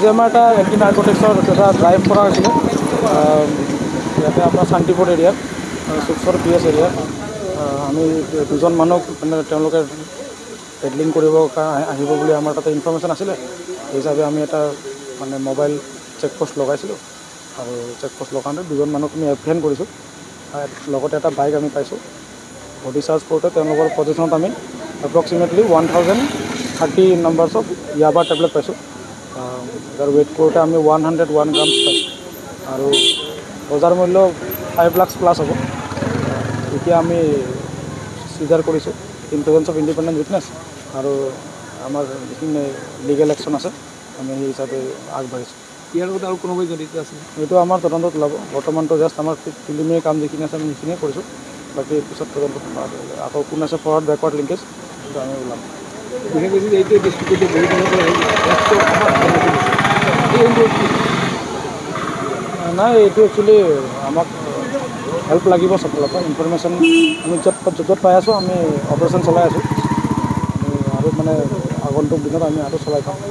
আজি আমাৰ এটা এণ্টি নাৰ্কটিক্সৰ এটা ড্ৰাইভ কৰা হৈছিলে ইয়াতে আপোনাৰ শান্তিপুৰ এৰিয়াত চুকচৰ PS এৰিয়াত আমি দুজন মানুহক মানে তেওঁলোকে পেডলিং কৰিবৰ কাৰণে আহিব বুলি আমাৰ তাতে ইনফৰ্মেশ্যন আছিলে। সেই হিচাপে আমি এটা মানে মোবাইল চেকপোষ্ট লগাইছিলোঁ আৰু চেকপোষ্ট লগাওঁতে দুজন মানুহক আমি এপ্ৰিহেণ্ড কৰিছোঁ। লগতে এটা বাইক আমি পাইছোঁ। বডি চাৰ্জ কৰোঁতে তেওঁলোকৰ পজিশ্যনত আমি এপ্ৰক্সিমেটলি 1030 নাম্বাৰ্ছ অফ ইয়াবা টেবলেট পাইছোঁ। যাৰ ৱেইট কৰোঁতে আমি 101 গ্ৰামছ পাইছোঁ আৰু বজাৰ মূল্য 5 লাখ প্লাছ হ'ব। এতিয়া আমি চিজাৰ কৰিছোঁ in presence of independent witness আৰু আমাৰ যিখিনি লিগেল একশ্যন আছে আমি সেই হিচাপে আগবাঢ়িছোঁ। ইয়াৰ লগত আৰু কোনোবাই জড়িত আছে? এইটো আমাৰ তদন্তত ওলাব। বৰ্তমানটো জাষ্ট আমাৰ প্ৰিলিমিনাৰী কাম যিখিনি আছে আমি সেইখিনিয়ে কৰিছোঁ। বাকী পিছত তদন্তত আকৌ কোন আছে ফৰৱাৰ্ড বেকৱাৰ্ড লিংকেজ সেইটো আমি ওলাম। বিশেষ যে এইটো ডিষ্ট্ৰিক্টত বহুত নাই, এইটো একচুৱেলি আমাক হেল্প লাগিব চবফালৰ পৰা। ইনফৰমেশ্যন আমি য'ত পাই আছোঁ আমি অপাৰেশ্যন চলাই আছোঁ আৰু মানে আগন্তুক দিনত আমি আৰু চলাই থাকোঁ।